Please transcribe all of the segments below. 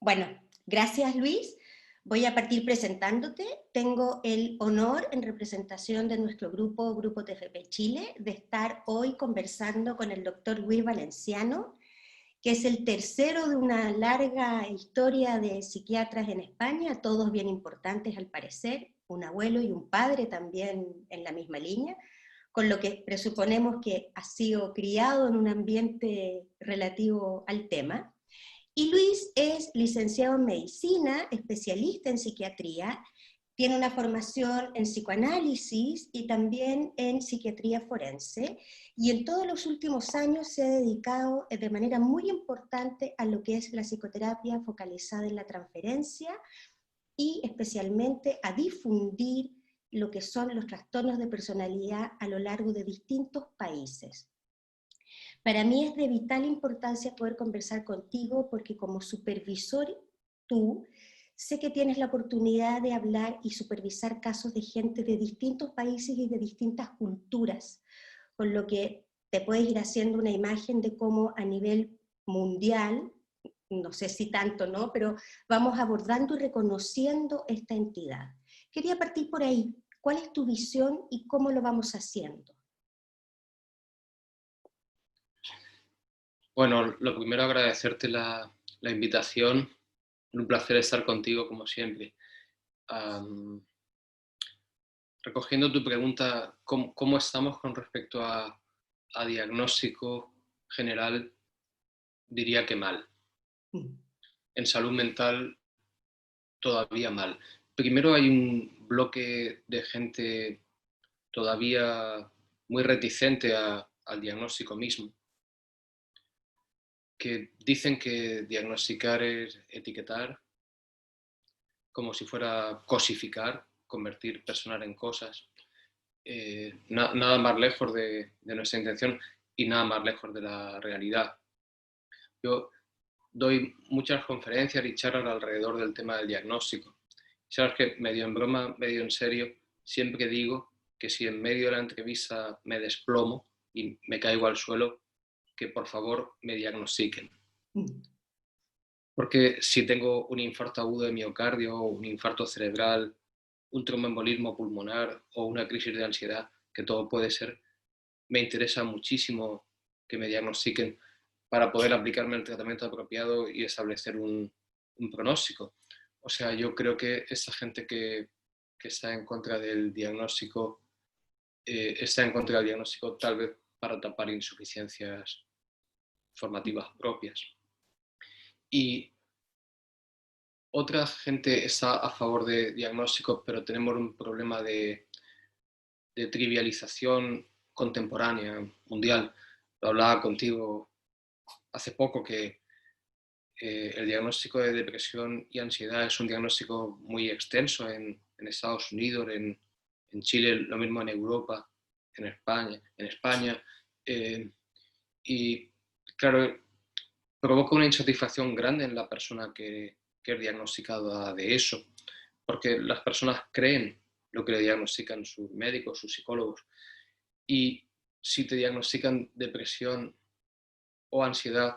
Bueno, gracias Luis. Voy a partir presentándote. Tengo el honor, en representación de nuestro Grupo TFP Chile, de estar hoy conversando con el doctor Luis Valenciano, que es el tercero de una larga historia de psiquiatras en España, todos bien importantes al parecer, un abuelo y un padre también en la misma línea, con lo que presuponemos que ha sido criado en un ambiente relativo al tema. Y Luis es licenciado en medicina, especialista en psiquiatría, tiene una formación en psicoanálisis y también en psiquiatría forense, y en todos los últimos años se ha dedicado de manera muy importante a lo que es la psicoterapia focalizada en la transferencia y especialmente a difundir lo que son los trastornos de personalidad a lo largo de distintos países. Para mí es de vital importancia poder conversar contigo porque como supervisor tú, sé que tienes la oportunidad de hablar y supervisar casos de gente de distintos países y de distintas culturas, con lo que te puedes ir haciendo una imagen de cómo a nivel mundial, no sé si tanto, ¿no? Pero vamos abordando y reconociendo esta entidad. Quería partir por ahí. ¿Cuál es tu visión y cómo lo vamos haciendo? Bueno, lo primero agradecerte la invitación. Un placer estar contigo como siempre. Am, recogiendo tu pregunta, ¿cómo estamos con respecto a diagnóstico general? Diría que mal. En salud mental, todavía mal. Primero hay un bloque de gente todavía muy reticente al diagnóstico mismo, que dicen que diagnosticar es etiquetar, como si fuera cosificar, convertir personas en cosas. Nada más lejos de nuestra intención y nada más lejos de la realidad. Yo doy muchas conferencias y charlas alrededor del tema del diagnóstico. Sabes que medio en broma, medio en serio, siempre digo que si en medio de la entrevista me desplomo y me caigo al suelo, que por favor me diagnostiquen. Porque si tengo un infarto agudo de miocardio, un infarto cerebral, un tromboembolismo pulmonar o una crisis de ansiedad, que todo puede ser, me interesa muchísimo que me diagnostiquen para poder aplicarme el tratamiento apropiado y establecer un pronóstico. O sea, yo creo que esta gente que está en contra del diagnóstico, está en contra del diagnóstico tal vez para tapar insuficiencias formativas propias. Y otra gente está a favor de diagnósticos, pero tenemos un problema de trivialización contemporánea, mundial. Lo hablaba contigo hace poco, que el diagnóstico de depresión y ansiedad es un diagnóstico muy extenso en Estados Unidos, en Chile, lo mismo en Europa, en España y claro, provoca una insatisfacción grande en la persona que es diagnosticada de eso, porque las personas creen lo que le diagnostican sus médicos, sus psicólogos, y si te diagnostican depresión o ansiedad,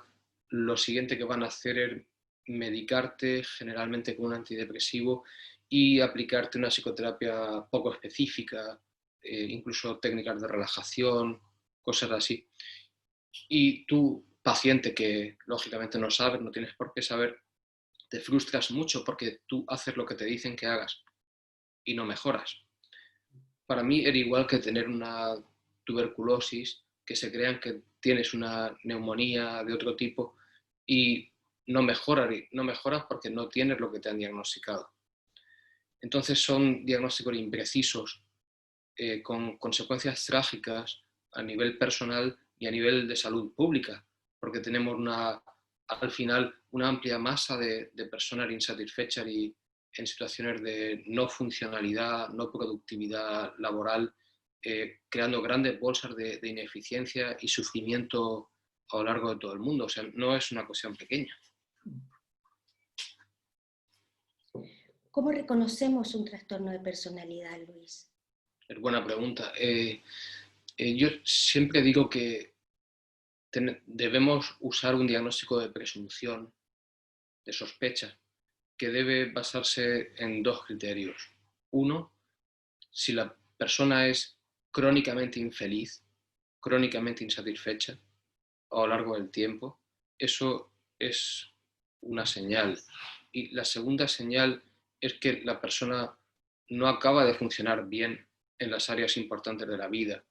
lo siguiente que van a hacer es medicarte generalmente con un antidepresivo y aplicarte una psicoterapia poco específica, incluso técnicas de relajación, cosas así. Y tú, paciente que lógicamente no sabes, no tienes por qué saber, te frustras mucho porque tú haces lo que te dicen que hagas y no mejoras. Para mí era igual que tener una tuberculosis, que se crean que tienes una neumonía de otro tipo y no mejoras porque no tienes lo que te han diagnosticado. Entonces son diagnósticos imprecisos, con consecuencias trágicas a nivel personal y a nivel de salud pública, porque tenemos al final una amplia masa de personas insatisfechas y en situaciones de no funcionalidad, no productividad laboral, creando grandes bolsas de ineficiencia y sufrimiento a lo largo de todo el mundo. O sea, no es una cuestión pequeña. ¿Cómo reconocemos un trastorno de personalidad, Luis? Es buena pregunta. Yo siempre digo que debemos usar un diagnóstico de presunción de sospecha, que debe basarse en dos criterios. Uno, si la persona es crónicamente infeliz, crónicamente insatisfecha a lo largo del tiempo, eso es una señal. Y la segunda señal es que la persona no acaba de funcionar bien en las áreas importantes de la vida: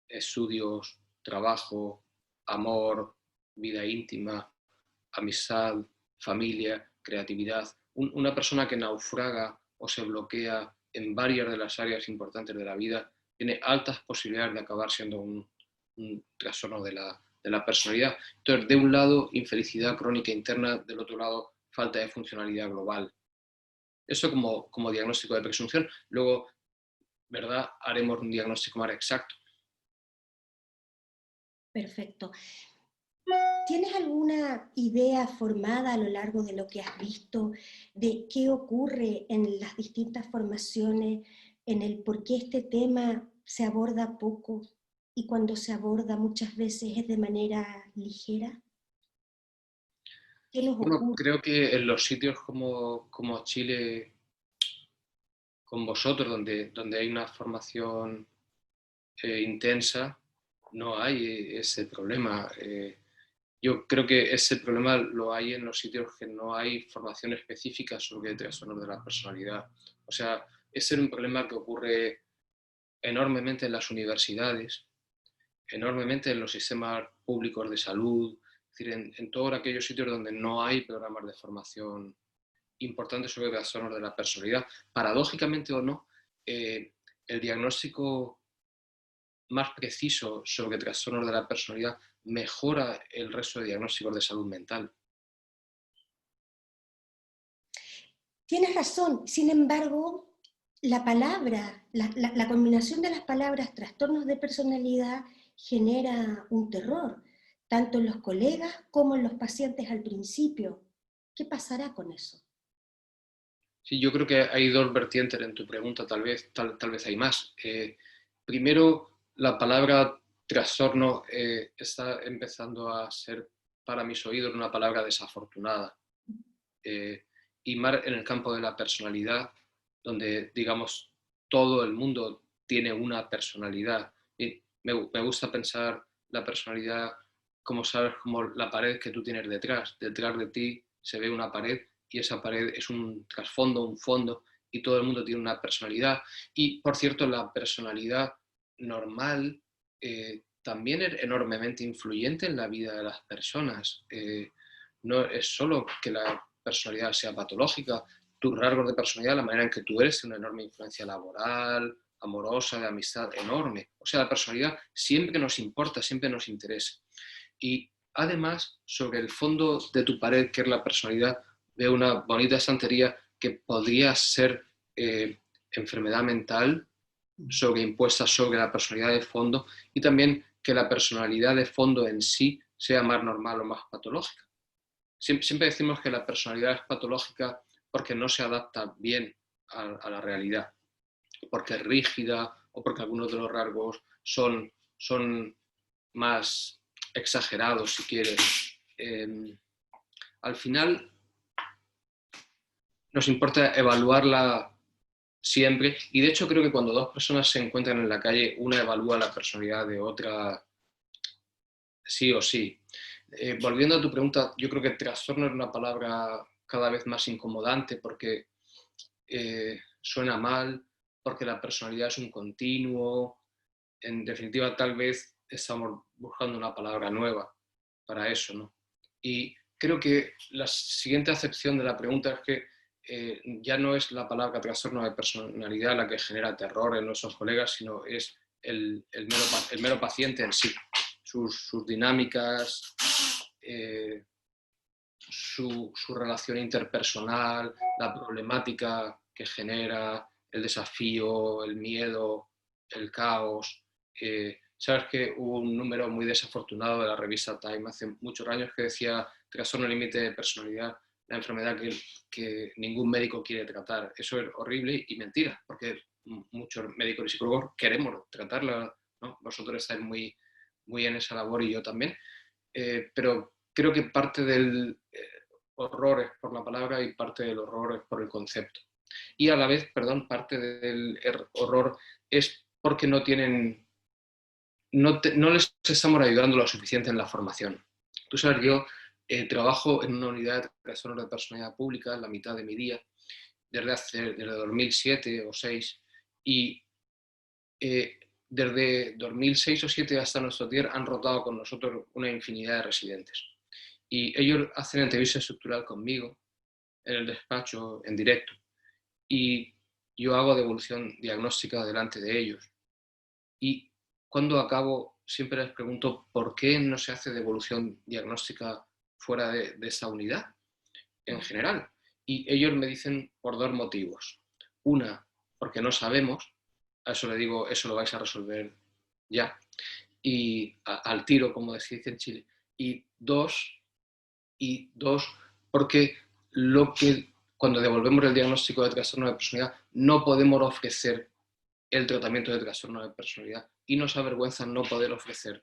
estudios, trabajo, amor, vida íntima, amistad, familia, creatividad. Una persona que naufraga o se bloquea en varias de las áreas importantes de la vida tiene altas posibilidades de acabar siendo un trastorno de la personalidad. Entonces, de un lado, infelicidad crónica interna; del otro lado, falta de funcionalidad global. Eso como diagnóstico de presunción. Luego, ¿verdad?, haremos un diagnóstico más exacto. Perfecto. ¿Tienes alguna idea formada a lo largo de lo que has visto de qué ocurre en las distintas formaciones, en el por qué este tema se aborda poco y cuando se aborda muchas veces es de manera ligera? ¿Qué nos Bueno, ocurre? creo que en los sitios como Chile, con vosotros, donde hay una formación intensa, no hay ese problema. Yo creo que ese problema lo hay en los sitios que no hay formación específica sobre trastornos de la personalidad. O sea, ese es un problema que ocurre enormemente en las universidades, enormemente en los sistemas públicos de salud, es decir, en todos aquellos sitios donde no hay programas de formación importantes sobre trastornos de la personalidad. Paradójicamente o no, el diagnóstico más preciso sobre trastornos de la personalidad mejora el resto de diagnósticos de salud mental. Tienes razón, sin embargo, la palabra, la combinación de las palabras trastornos de personalidad genera un terror, tanto en los colegas como en los pacientes al principio. ¿Qué pasará con eso? Sí, yo creo que hay dos vertientes en tu pregunta, tal vez hay más. Primero, la palabra trastorno está empezando a ser para mis oídos una palabra desafortunada. Y más en el campo de la personalidad, donde, digamos, todo el mundo tiene una personalidad. Y me gusta pensar la personalidad como, sabes, como la pared que tú tienes detrás. Detrás de ti se ve una pared y esa pared es un trasfondo, un fondo, y todo el mundo tiene una personalidad. Y, por cierto, la personalidad normal también es enormemente influyente en la vida de las personas. No es solo que la personalidad sea patológica; tus rasgos de personalidad, la manera en que tú eres, tiene una enorme influencia laboral, amorosa, de amistad, enorme. O sea, la personalidad siempre nos importa, siempre nos interesa. Y además, sobre el fondo de tu pared, que es la personalidad, veo una bonita estantería que podría ser enfermedad mental sobreimpuesta sobre la personalidad de fondo, y también que la personalidad de fondo en sí sea más normal o más patológica. Siempre decimos que la personalidad es patológica porque no se adapta bien a la realidad, porque es rígida o porque algunos de los rasgos son más exagerados, si quieres. Al final nos importa evaluarla siempre, y de hecho creo que cuando dos personas se encuentran en la calle, una evalúa la personalidad de otra sí o sí. Volviendo a tu pregunta, yo creo que trastorno es una palabra cada vez más incomodante porque suena mal, porque la personalidad es un continuo. En definitiva, tal vez estamos buscando una palabra nueva para eso, ¿no? Y creo que la siguiente acepción de la pregunta es que ya no es la palabra trastorno de personalidad la que genera terror en nuestros colegas, sino es el mero paciente en sí, sus dinámicas, su relación interpersonal, la problemática que genera, el desafío, el miedo, el caos. Sabes que hubo un número muy desafortunado de la revista Time hace muchos años que decía trastorno límite de personalidad, la enfermedad que ningún médico quiere tratar. Eso es horrible y mentira, porque muchos médicos y psicólogos queremos tratarla, ¿no? Vosotros estáis muy en esa labor y yo también. Pero creo que parte horror es por la palabra y parte del horror es por el concepto. Y a la vez, perdón, parte del horror es porque no tienen, no les estamos ayudando lo suficiente en la formación. Tú sabes, yo trabajo en una unidad de trastornos de personalidad pública la mitad de mi día, desde 2007 o 2006, y desde 2006 o 2007 hasta nuestros días han rotado con nosotros una infinidad de residentes. Y ellos hacen entrevista estructural conmigo en el despacho, en directo, y yo hago devolución diagnóstica delante de ellos. Y cuando acabo, siempre les pregunto por qué no se hace devolución diagnóstica fuera de esta unidad, en general. Y ellos me dicen por dos motivos. Una, porque no sabemos, a eso le digo, eso lo vais a resolver ya, y al tiro, como decís en Chile. Y dos, porque cuando devolvemos el diagnóstico de trastorno de personalidad no podemos ofrecer el tratamiento de trastorno de personalidad y nos avergüenza no poder ofrecer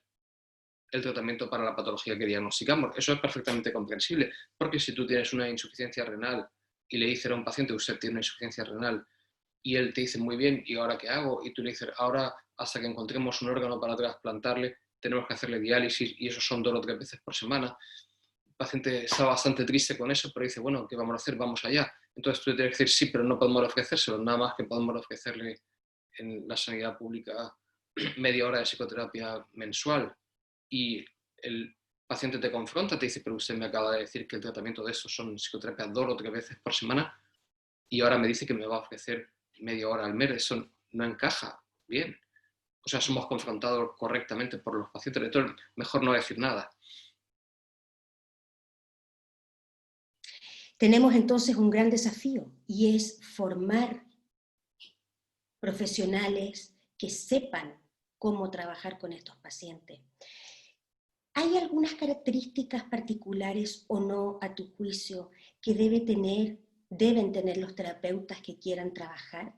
el tratamiento para la patología que diagnosticamos. Eso es perfectamente comprensible, porque si tú tienes una insuficiencia renal y le dices a un paciente, usted tiene una insuficiencia renal, y él te dice, muy bien, ¿y ahora qué hago? Y tú le dices, ahora, hasta que encontremos un órgano para trasplantarle, tenemos que hacerle diálisis, y eso son 2 o 3 veces por semana. El paciente está bastante triste con eso, pero dice, bueno, ¿qué vamos a hacer? Vamos allá. Entonces tú tienes que decir, sí, pero no podemos ofrecérselo, nada más que podemos ofrecerle en la sanidad pública media hora de psicoterapia mensual. Y el paciente te confronta, te dice, pero usted me acaba de decir que el tratamiento de eso son psicoterapias 2 o 3 veces por semana, y ahora me dice que me va a ofrecer media hora al mes. Eso no encaja bien. O sea, somos confrontados correctamente por los pacientes, entonces mejor no decir nada. Tenemos entonces un gran desafío y es formar profesionales que sepan cómo trabajar con estos pacientes. ¿Hay algunas características particulares o no, a tu juicio, que deben tener los terapeutas que quieran trabajar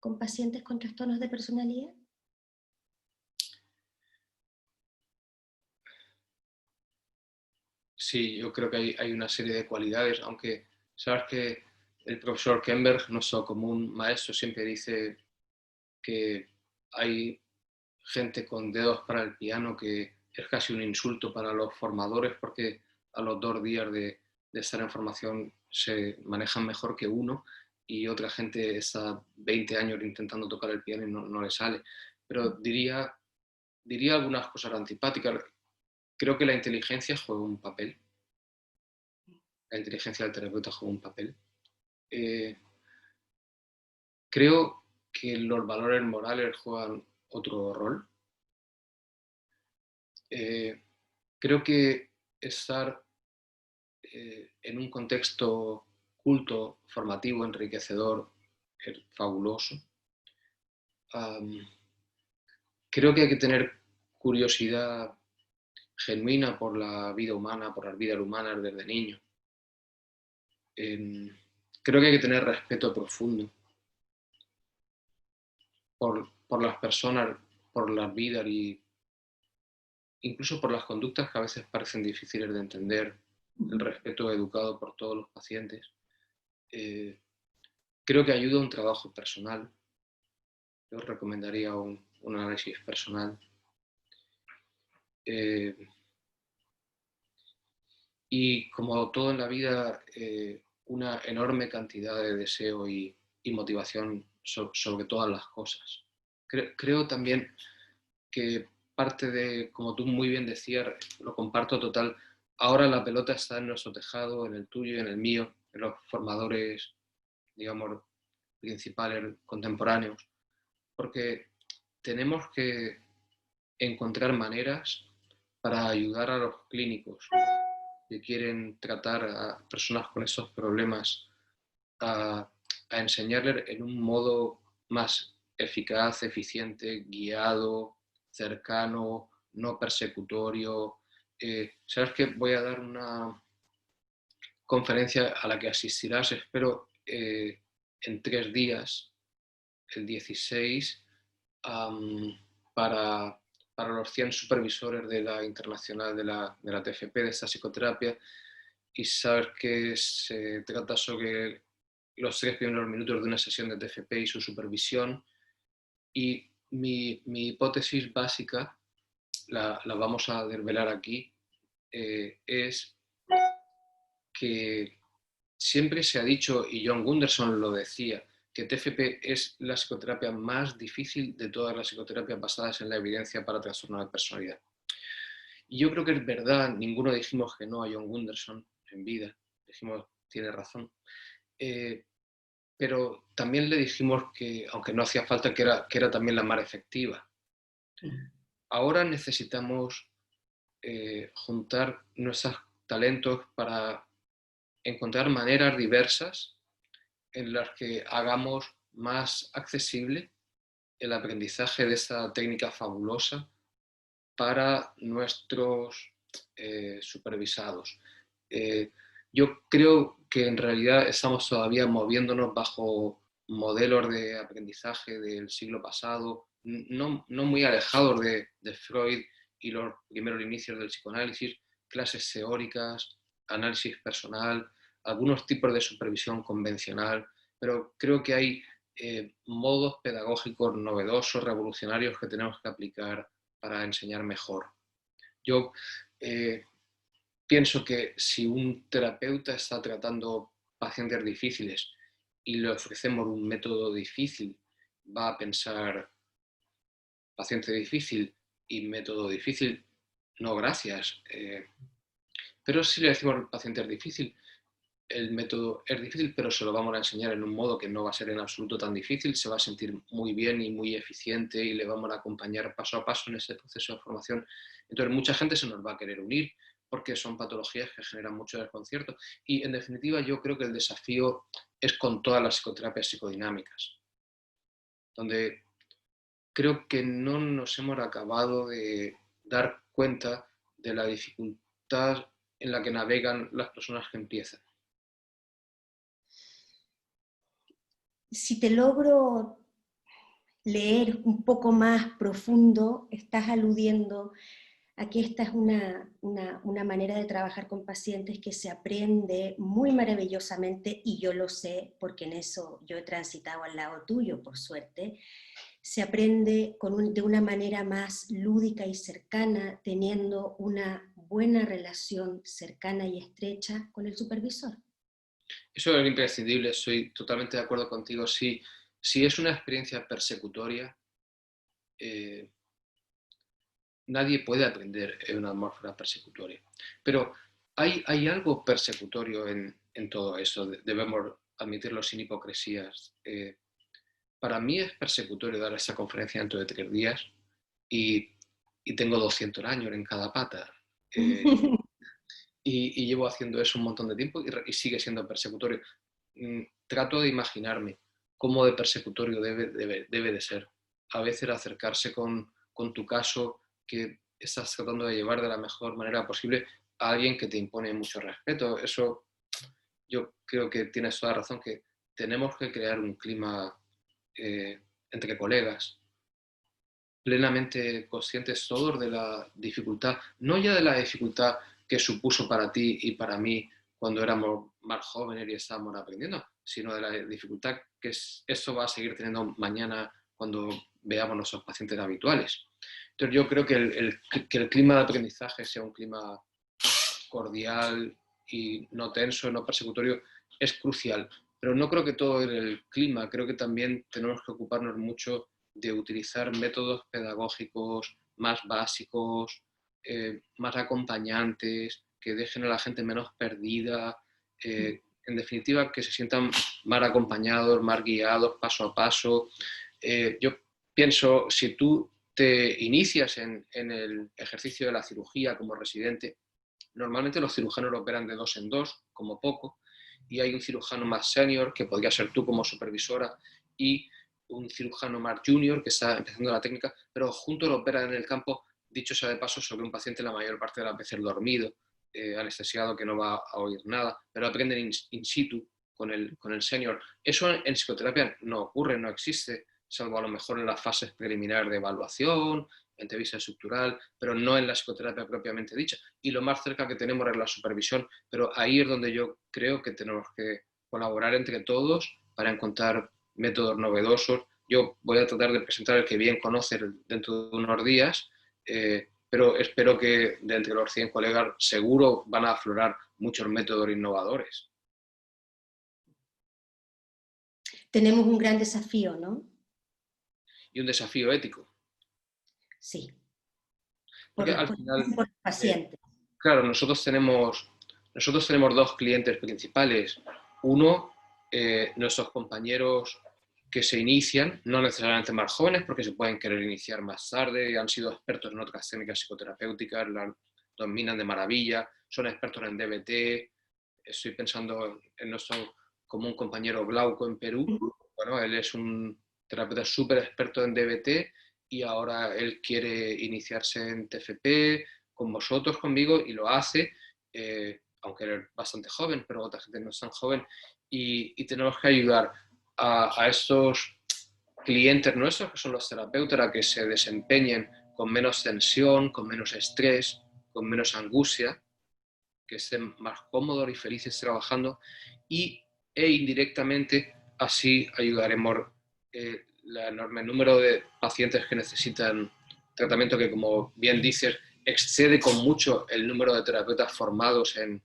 con pacientes con trastornos de personalidad? Sí, yo creo que hay una serie de cualidades, aunque sabes que el profesor Kemberg, nuestro común maestro, siempre dice que hay gente con dedos para el piano que es casi un insulto para los formadores, porque a los 2 días de estar en formación se manejan mejor que uno, y otra gente está 20 años intentando tocar el piano y no le sale. Pero diría algunas cosas antipáticas. Creo que la inteligencia juega un papel. La inteligencia del terapeuta juega un papel. Eh, Creo que los valores morales juegan otro rol. Creo que estar en un contexto culto, formativo, enriquecedor, es fabuloso. Creo que hay que tener curiosidad genuina por la vida humana, por las vidas humanas desde niño. Creo que hay que tener respeto profundo por las personas, por las vidas y incluso por las conductas que a veces parecen difíciles de entender, el respeto educado por todos los pacientes. Creo que ayuda a un trabajo personal. Yo recomendaría un análisis personal. Y como todo en la vida, una enorme cantidad de deseo y motivación sobre todas las cosas. Creo también que parte de, como tú muy bien decías, lo comparto total, ahora la pelota está en nuestro tejado, en el tuyo y en el mío, en los formadores, digamos, principales, contemporáneos, porque tenemos que encontrar maneras para ayudar a los clínicos que quieren tratar a personas con esos problemas a enseñarles en un modo más eficaz, eficiente, guiado, cercano, no persecutorio. ¿Sabes qué? Voy a dar una conferencia a la que asistirás, espero, en 3 días, el 16, para, para los 100 supervisores de la internacional de la TFP, de esta psicoterapia, y saber que se trata sobre los 3 primeros minutos de una sesión de TFP y su supervisión. Y mi hipótesis básica, la vamos a desvelar aquí, es que siempre se ha dicho, y John Gunderson lo decía, que TFP es la psicoterapia más difícil de todas las psicoterapias basadas en la evidencia para trastorno de personalidad. Y yo creo que es verdad, ninguno dijimos que no a John Gunderson en vida, dijimos, tiene razón. Pero también le dijimos que, aunque no hacía falta, que era también la más efectiva. Ahora necesitamos juntar nuestros talentos para encontrar maneras diversas en las que hagamos más accesible el aprendizaje de esta técnica fabulosa para nuestros supervisados. Yo creo que en realidad estamos todavía moviéndonos bajo modelos de aprendizaje del siglo pasado, no muy alejados de Freud y los primeros inicios del psicoanálisis, clases teóricas, análisis personal, algunos tipos de supervisión convencional, pero creo que hay modos pedagógicos novedosos, revolucionarios que tenemos que aplicar para enseñar mejor. Yo pienso que si un terapeuta está tratando pacientes difíciles y le ofrecemos un método difícil, va a pensar paciente difícil y método difícil, no gracias. Pero si le decimos paciente es difícil, el método es difícil, pero se lo vamos a enseñar en un modo que no va a ser en absoluto tan difícil, se va a sentir muy bien y muy eficiente y le vamos a acompañar paso a paso en ese proceso de formación. Entonces mucha gente se nos va a querer unir porque son patologías que generan mucho desconcierto. Y en definitiva yo creo que el desafío es con todas las psicoterapias psicodinámicas, donde creo que no nos hemos acabado de dar cuenta de la dificultad en la que navegan las personas que empiezan. Si te logro leer un poco más profundo, estás aludiendo a que esta es una manera de trabajar con pacientes que se aprende muy maravillosamente, y yo lo sé porque en eso yo he transitado al lado tuyo, por suerte. Se aprende de una manera más lúdica y cercana, teniendo una buena relación cercana y estrecha con el supervisor. Eso es imprescindible, estoy totalmente de acuerdo contigo. Si es una experiencia persecutoria, nadie puede aprender en una atmósfera persecutoria. Pero hay algo persecutorio en todo eso, debemos admitirlo sin hipocresías. Para mí es persecutorio dar esa conferencia dentro de 3 días y tengo 200 años en cada pata. Y llevo haciendo eso un montón de tiempo y sigue siendo persecutorio. Trato de imaginarme cómo de persecutorio debe de ser. A veces acercarse con tu caso que estás tratando de llevar de la mejor manera posible a alguien que te impone mucho respeto. Eso yo creo que tienes toda la razón, que tenemos que crear un clima entre colegas, plenamente conscientes todos de la dificultad, no ya de la dificultad que supuso para ti y para mí cuando éramos más jóvenes y estábamos aprendiendo, sino de la dificultad que esto va a seguir teniendo mañana cuando veamos a nuestros pacientes habituales. Entonces yo creo que el clima de aprendizaje sea un clima cordial y no tenso, no persecutorio, es crucial. Pero no creo que todo en el clima, creo que también tenemos que ocuparnos mucho de utilizar métodos pedagógicos más básicos, más acompañantes, que dejen a la gente menos perdida, en definitiva que se sientan más acompañados, más guiados paso a paso. Yo pienso, si tú te inicias en el ejercicio de la cirugía como residente, normalmente los cirujanos lo operan de 2 en 2, como poco, y hay un cirujano más senior, que podría ser tú como supervisora, y un cirujano más junior, que está empezando la técnica, pero juntos lo operan en el campo, dicho sea de paso, sobre un paciente la mayor parte de las veces dormido, anestesiado, que no va a oír nada, pero aprenden in situ con el senior. Eso en psicoterapia no ocurre, no existe, salvo a lo mejor en las fases preliminares de evaluación entrevista estructural, pero no en la psicoterapia propiamente dicha. Y lo más cerca que tenemos es la supervisión, pero ahí es donde yo creo que tenemos que colaborar entre todos para encontrar métodos novedosos. Yo voy a tratar de presentar el que bien conoce dentro de unos días, pero espero que de entre los 100 colegas seguro van a aflorar muchos métodos innovadores. Tenemos un gran desafío, ¿no? Y un desafío ético. Sí. Porque al final, Por los pacientes. claro, nosotros tenemos dos clientes principales. Uno, nuestros compañeros que se inician, no necesariamente más jóvenes, porque se pueden querer iniciar más tarde, han sido expertos en otras técnicas psicoterapéuticas, la dominan de maravilla, son expertos en DBT. Estoy pensando en nuestro común compañero Glauco en Perú. Bueno, él es un terapeuta súper experto en DBT y ahora él quiere iniciarse en TFP con vosotros, conmigo, y lo hace, aunque él es bastante joven, pero otra gente no es tan joven, y tenemos que ayudar a estos clientes nuestros, que son los terapeutas, a que se desempeñen con menos tensión, con menos estrés, con menos angustia, que estén más cómodos y felices trabajando, e indirectamente así ayudaremos el enorme número de pacientes que necesitan tratamiento, que, como bien dices, excede con mucho el número de terapeutas formados en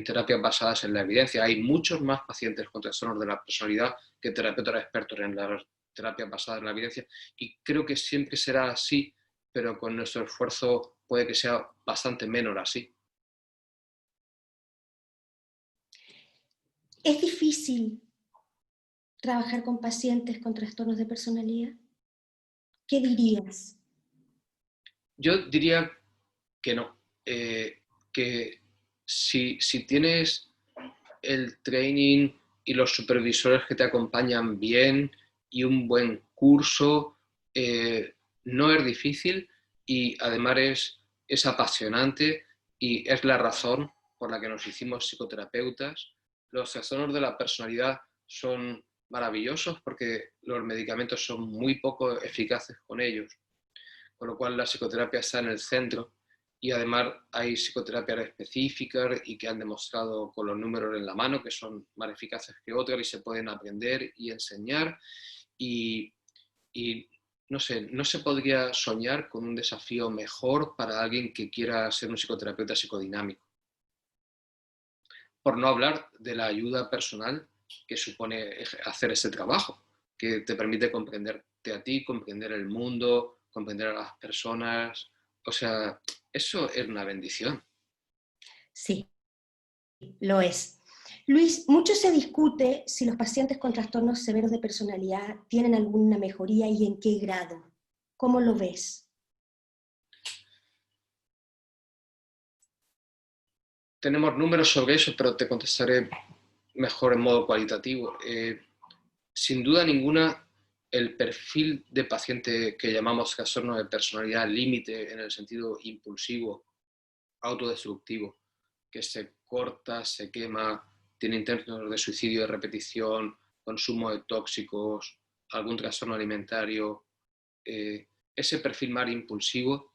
terapias basadas en la evidencia. Hay muchos más pacientes con trastornos de la personalidad que terapeutas expertos en las terapias basadas en la evidencia, y creo que siempre será así, pero con nuestro esfuerzo puede que sea bastante menor así. ¿Es difícil trabajar con pacientes con trastornos de personalidad? ¿Qué dirías? Yo diría que no. Que si tienes el training y los supervisores que te acompañan bien y un buen curso, no es difícil, y además es apasionante, y es la razón por la que nos hicimos psicoterapeutas. Los trastornos de la personalidad son maravillosos porque los medicamentos son muy poco eficaces con ellos, con lo cual la psicoterapia está en el centro, y además hay psicoterapias específicas y que han demostrado con los números en la mano que son más eficaces que otras y se pueden aprender y enseñar, y, y no sé, no se podría soñar con un desafío mejor para alguien que quiera ser un psicoterapeuta psicodinámico. Por no hablar de la ayuda personal que supone hacer ese trabajo, que te permite comprenderte a ti, comprender el mundo, comprender a las personas. O sea, eso es una bendición. Sí, lo es. Luis, mucho se discute si los pacientes con trastornos severos de personalidad tienen alguna mejoría y en qué grado. ¿Cómo lo ves? Tenemos números sobre eso, pero te contestaré mejor en modo cualitativo. Sin duda ninguna, el perfil de paciente que llamamos trastorno de personalidad límite, en el sentido impulsivo, autodestructivo, que se corta, se quema, tiene intentos de suicidio de repetición, consumo de tóxicos, algún trastorno alimentario, ese perfil más impulsivo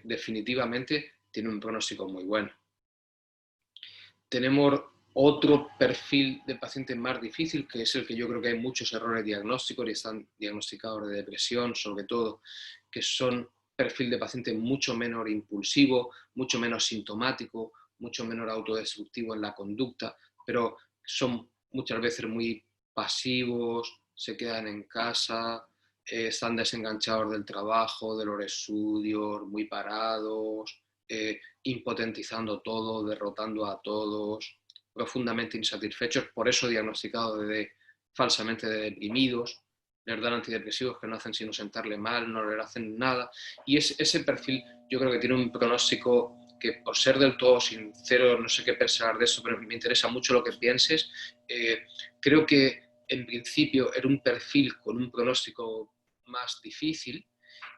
definitivamente tiene un pronóstico muy bueno. Tenemos otro perfil de paciente más difícil, que es el que yo creo que hay muchos errores diagnósticos y están diagnosticados de depresión, sobre todo, que son perfil de paciente mucho menos impulsivo, mucho menos sintomático, mucho menos autodestructivo en la conducta, pero son muchas veces muy pasivos, se quedan en casa, están desenganchados del trabajo, de los estudios, muy parados, impotentizando todo, derrotando a todos, profundamente insatisfechos, por eso diagnosticados falsamente de deprimidos. Les dan antidepresivos que no hacen sino sentarle mal, no le hacen nada, y ese perfil yo creo que tiene un pronóstico que, por ser del todo sincero, no sé qué pensar de eso, pero me interesa mucho lo que pienses. Creo que en principio era un perfil con un pronóstico más difícil,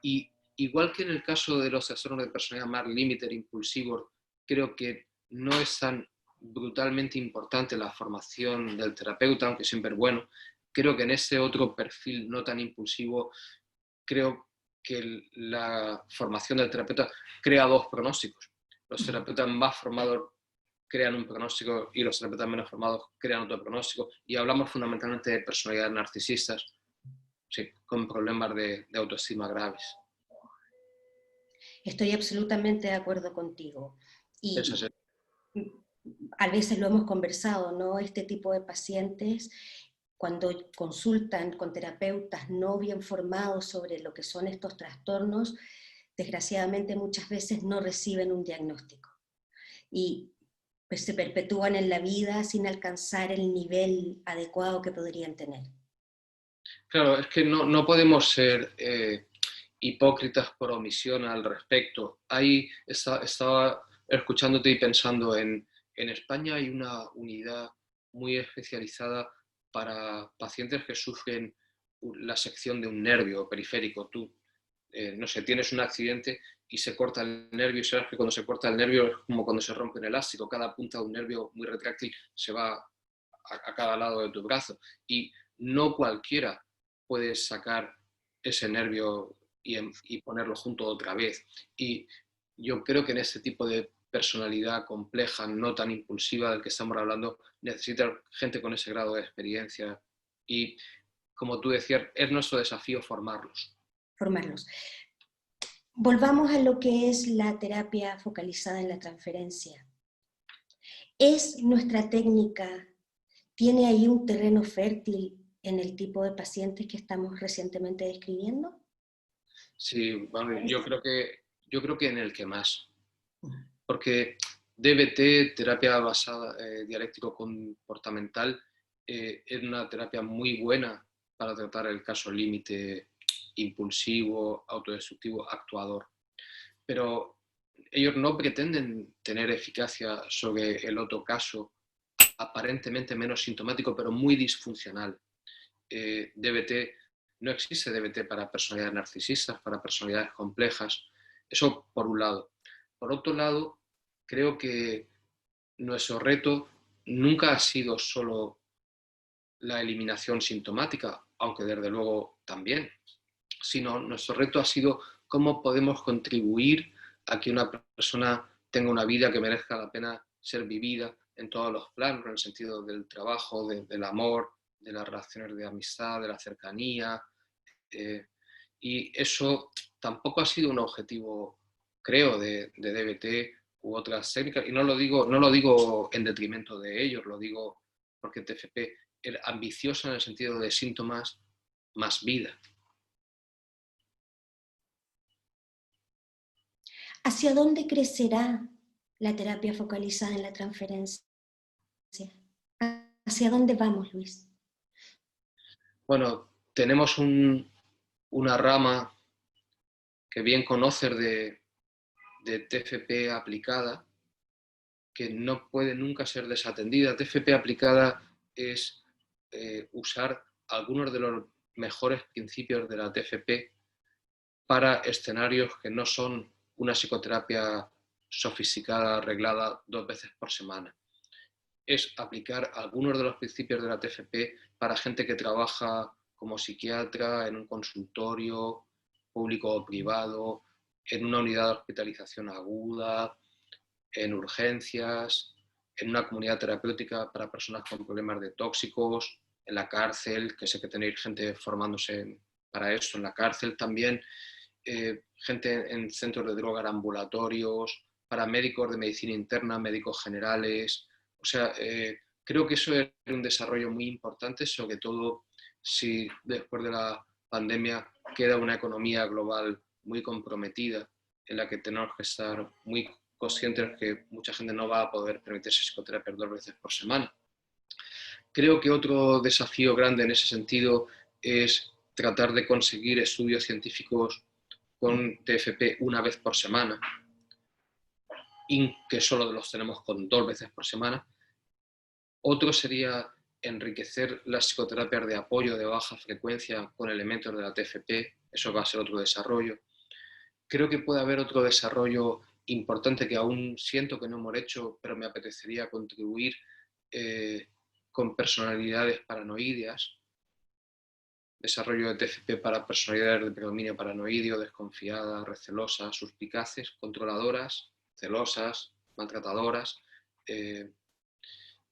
y igual que en el caso de los trastornos de personalidad más límite, impulsivos, creo que no es tan brutalmente importante la formación del terapeuta, aunque siempre es bueno. Creo que en ese otro perfil no tan impulsivo, creo que la formación del terapeuta crea dos pronósticos. Los terapeutas más formados crean un pronóstico y los terapeutas menos formados crean otro pronóstico. Y hablamos fundamentalmente de personalidades narcisistas, sí, con problemas de autoestima graves. Estoy absolutamente de acuerdo contigo. Ese Y es el... a veces lo hemos conversado, ¿no? Este tipo de pacientes, cuando consultan con terapeutas no bien formados sobre lo que son estos trastornos, desgraciadamente muchas veces no reciben un diagnóstico. Y pues se perpetúan en la vida sin alcanzar el nivel adecuado que podrían tener. Claro, es que no podemos ser hipócritas por omisión al respecto. Ahí estaba escuchándote y pensando en España hay una unidad muy especializada para pacientes que sufren la sección de un nervio periférico. Tú, no sé, tienes un accidente y se corta el nervio y sabes que cuando se corta el nervio es como cuando se rompe un elástico. Cada punta de un nervio muy retráctil se va a cada lado de tu brazo. Y no cualquiera puede sacar ese nervio y ponerlo junto otra vez. Y yo creo que en ese tipo de personalidad compleja, no tan impulsiva del que estamos hablando, necesita gente con ese grado de experiencia. Y como tú decías, es nuestro desafío formarlos. Formarlos. Volvamos a lo que es la terapia focalizada en la transferencia. ¿Es nuestra técnica, tiene ahí un terreno fértil en el tipo de pacientes que estamos recientemente describiendo? Sí, bueno, yo creo que en el que más. Porque DBT, terapia basada dialéctico comportamental, es una terapia muy buena para tratar el caso límite impulsivo, autodestructivo, actuador. Pero ellos no pretenden tener eficacia sobre el otro caso, aparentemente menos sintomático, pero muy disfuncional. DBT, no existe DBT para personalidades narcisistas, para personalidades complejas. Eso por un lado. Por otro lado, creo que nuestro reto nunca ha sido solo la eliminación sintomática, aunque desde luego también, sino nuestro reto ha sido cómo podemos contribuir a que una persona tenga una vida que merezca la pena ser vivida en todos los planos, en el sentido del trabajo, del amor, de las relaciones de amistad, de la cercanía. Y eso tampoco ha sido un objetivo, creo, de DBT u otras técnicas. Y no lo digo en detrimento de ellos, lo digo porque TFP es ambicioso en el sentido de síntomas más vida. ¿Hacia dónde crecerá la terapia focalizada en la transferencia? ¿Hacia dónde vamos, Luis? Bueno, tenemos una rama que bien conoces de TFP aplicada, que no puede nunca ser desatendida. TFP aplicada es usar algunos de los mejores principios de la TFP para escenarios que no son una psicoterapia sofisticada, arreglada 2 veces por semana. Es aplicar algunos de los principios de la TFP para gente que trabaja como psiquiatra en un consultorio público o privado, en una unidad de hospitalización aguda, en urgencias, en una comunidad terapéutica para personas con problemas de tóxicos, en la cárcel, que sé que tenéis gente formándose para eso en la cárcel también, gente en centros de drogas ambulatorios, para médicos de medicina interna, médicos generales. O sea, creo que eso es un desarrollo muy importante, sobre todo si después de la pandemia queda una economía global muy comprometida, en la que tenemos que estar muy conscientes que mucha gente no va a poder permitirse psicoterapia 2 veces por semana. Creo que otro desafío grande en ese sentido es tratar de conseguir estudios científicos con TFP una vez por semana, y que solo los tenemos con 2 veces por semana. Otro sería enriquecer las psicoterapias de apoyo de baja frecuencia con elementos de la TFP, eso va a ser otro desarrollo. Creo que puede haber otro desarrollo importante que aún siento que no hemos hecho, pero me apetecería contribuir con personalidades paranoideas, desarrollo de TFP para personalidades de predominio paranoideo, desconfiadas, recelosas, suspicaces, controladoras, celosas, maltratadoras.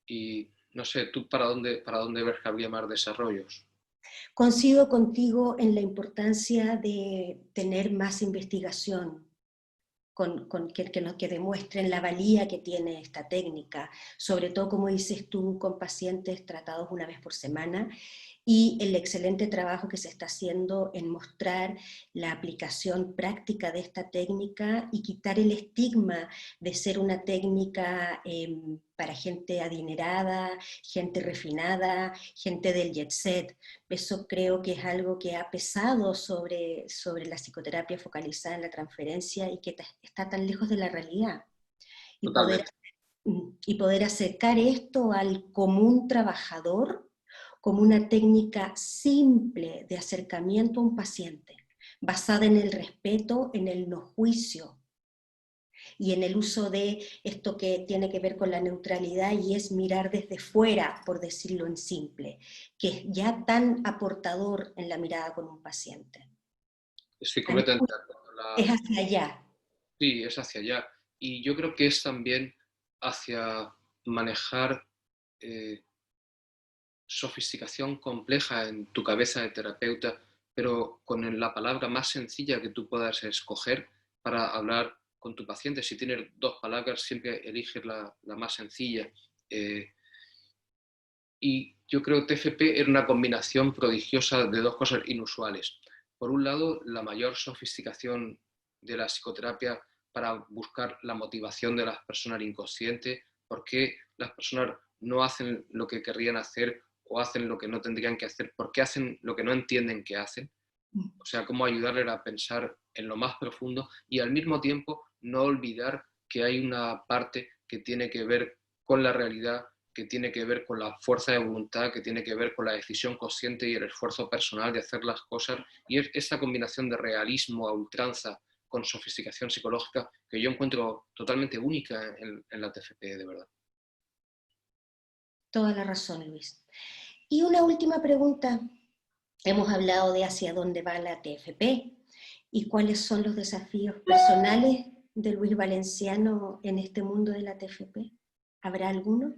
Y no sé, ¿tú para dónde ves que habría más desarrollos? Coincido contigo en la importancia de tener más investigación que demuestren la valía que tiene esta técnica, sobre todo, como dices tú, con pacientes tratados una vez por semana, y el excelente trabajo que se está haciendo en mostrar la aplicación práctica de esta técnica y quitar el estigma de ser una técnica para gente adinerada, gente refinada, gente del jet set. Eso creo que es algo que ha pesado sobre la psicoterapia focalizada en la transferencia y que está tan lejos de la realidad. Y poder, Totalmente. y poder acercar esto al común trabajador como una técnica simple de acercamiento a un paciente, basada en el respeto, en el no juicio y en el uso de esto que tiene que ver con la neutralidad y es mirar desde fuera, por decirlo en simple, que es ya tan aportador en la mirada con un paciente. Estoy A mi completamente juicio, de acuerdo. es hacia allá. Sí, es hacia allá. Y yo creo que es también hacia manejar eh, sofisticación compleja en tu cabeza de terapeuta, pero con la palabra más sencilla que tú puedas escoger para hablar con tu paciente. Si tienes dos palabras, siempre eliges la más sencilla. Eh, y yo creo que TFP era una combinación prodigiosa de dos cosas inusuales. Por un lado, la mayor sofisticación de la psicoterapia para buscar la motivación de las personas inconscientes, por qué las personas no hacen lo que querrían hacer o hacen lo que no tendrían que hacer, por qué hacen lo que no entienden que hacen. O sea, cómo ayudarles a pensar en lo más profundo y al mismo tiempo no olvidar que hay una parte que tiene que ver con la realidad, que tiene que ver con la fuerza de voluntad, que tiene que ver con la decisión consciente y el esfuerzo personal de hacer las cosas. Y es esa combinación de realismo a ultranza con sofisticación psicológica que yo encuentro totalmente única en la TFP, de verdad. Toda la razón, Luis. Y una última pregunta. Hemos hablado de hacia dónde va la TFP y cuáles son los desafíos personales de Luis Valenciano en este mundo de la TFP. ¿Habrá alguno?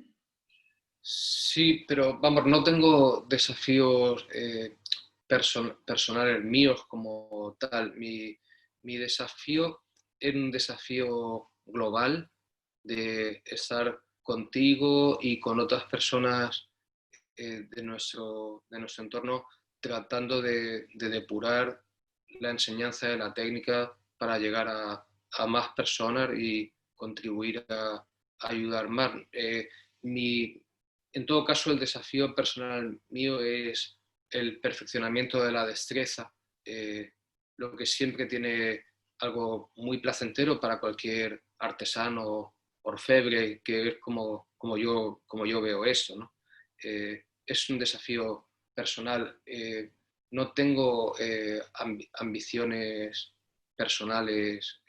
Sí, pero vamos, no tengo desafíos personales míos como tal. Mi desafío es un desafío global de estar contigo y con otras personas de nuestro entorno tratando de depurar la enseñanza de la técnica para llegar a más personas y contribuir a ayudar más. Mi, en todo caso, el desafío personal mío es el perfeccionamiento de la destreza, lo que siempre tiene algo muy placentero para cualquier artesano orfebre, que es como yo veo eso, ¿no? Es un desafío personal. No tengo ambiciones personales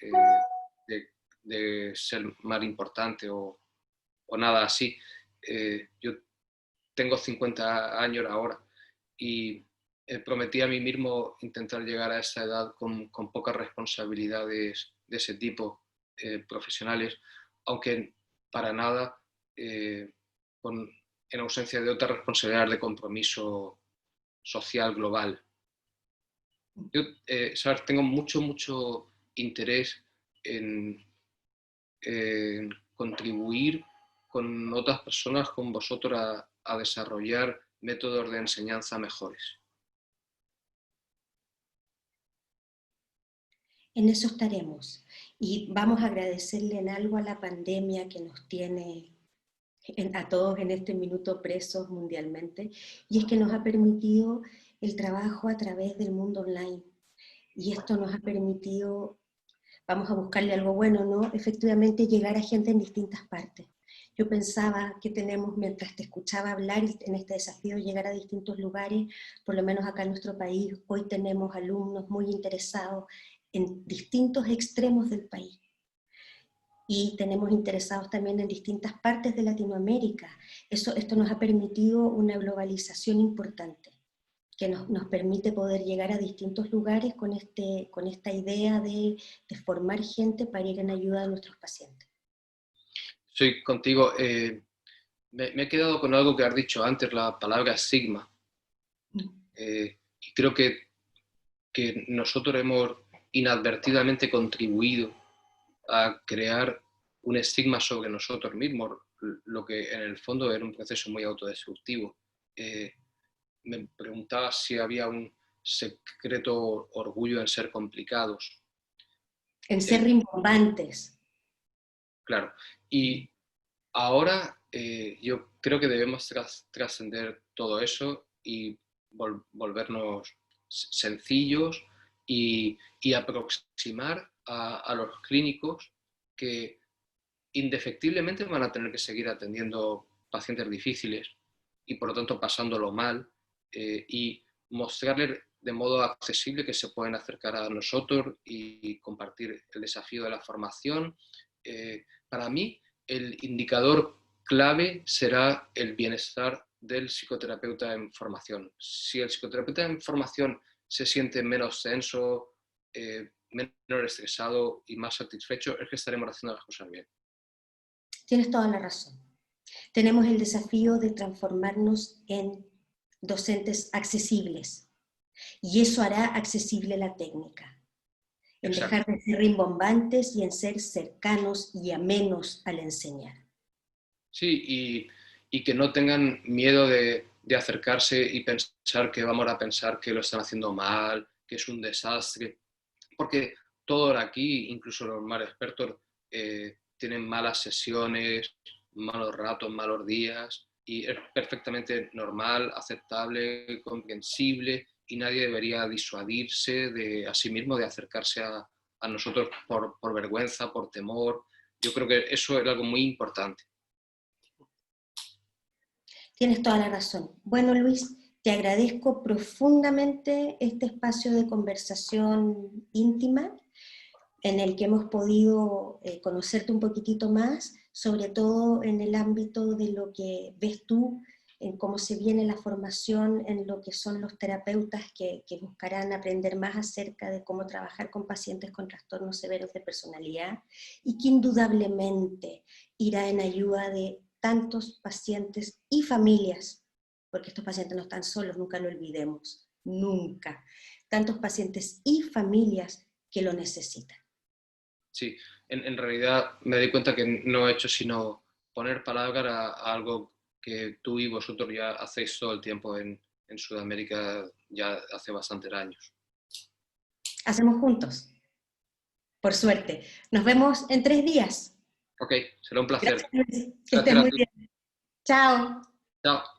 de, de, ser más importante o nada así. Yo tengo 50 años ahora y prometí a mí mismo intentar llegar a esa edad con pocas responsabilidades de ese tipo profesionales, aunque para nada con, en ausencia de otra responsabilidad de compromiso social global. Yo, ¿sabes? Tengo mucho interés en, en contribuir con otras personas, con vosotros, a desarrollar métodos de enseñanza mejores. En eso estaremos. Y vamos a agradecerle en algo a la pandemia que nos tiene a todos en este minuto presos mundialmente, y es que nos ha permitido el trabajo a través del mundo online. Y esto nos ha permitido, vamos a buscarle algo bueno, ¿no? Efectivamente llegar a gente en distintas partes. Yo pensaba que tenemos, mientras te escuchaba hablar en este desafío, llegar a distintos lugares, por lo menos acá en nuestro país, hoy tenemos alumnos muy interesados en distintos extremos del país. Y tenemos interesados también en distintas partes de Latinoamérica. Esto nos ha permitido una globalización importante. que nos permite poder llegar a distintos lugares con esta idea de formar gente para ir en ayuda de nuestros pacientes. Estoy contigo. Me he quedado con algo que has dicho antes, la palabra sigma. Y creo que nosotros hemos inadvertidamente contribuido a crear un estigma sobre nosotros mismos, lo que en el fondo era un proceso muy autodestructivo. Me preguntaba si había un secreto orgullo en ser complicados. En ser rimbombantes. Claro. Y ahora yo creo que debemos trascender todo eso y volvernos sencillos y aproximar a los clínicos que indefectiblemente van a tener que seguir atendiendo pacientes difíciles y por lo tanto pasándolo mal, y mostrarles de modo accesible que se pueden acercar a nosotros y compartir el desafío de la formación. Para mí, el indicador clave será el bienestar del psicoterapeuta en formación. Si el psicoterapeuta en formación se siente menos tenso, menos estresado y más satisfecho, es que estaremos haciendo las cosas bien. Tienes toda la razón. Tenemos el desafío de transformarnos en docentes accesibles, y eso hará accesible la técnica, en Exacto. dejar de ser rimbombantes y en ser cercanos y amenos al enseñar. Sí, y que no tengan miedo de acercarse y pensar que vamos a pensar que lo están haciendo mal, que es un desastre, porque todos aquí, incluso los más expertos, tienen malas sesiones, malos ratos, malos días, y es perfectamente normal, aceptable, comprensible, y nadie debería disuadirse a sí mismo de acercarse a nosotros por vergüenza, por temor. Yo creo que eso es algo muy importante. Tienes toda la razón. Bueno, Luis, te agradezco profundamente este espacio de conversación íntima en el que hemos podido conocerte un poquitito más, sobre todo en el ámbito de lo que ves tú, en cómo se viene la formación, en lo que son los terapeutas que buscarán aprender más acerca de cómo trabajar con pacientes con trastornos severos de personalidad, y que indudablemente irá en ayuda de tantos pacientes y familias, porque estos pacientes no están solos, nunca lo olvidemos, nunca. Tantos pacientes y familias que lo necesitan. Sí, en realidad me di cuenta que no he hecho sino poner palabras a algo que tú y vosotros ya hacéis todo el tiempo en Sudamérica, ya hace bastantes años. Hacemos juntos, por suerte. Nos vemos en 3 días. Ok, será un placer. Gracias, Luis. Que estés Gracias a muy ti. bien. Chao. Chao.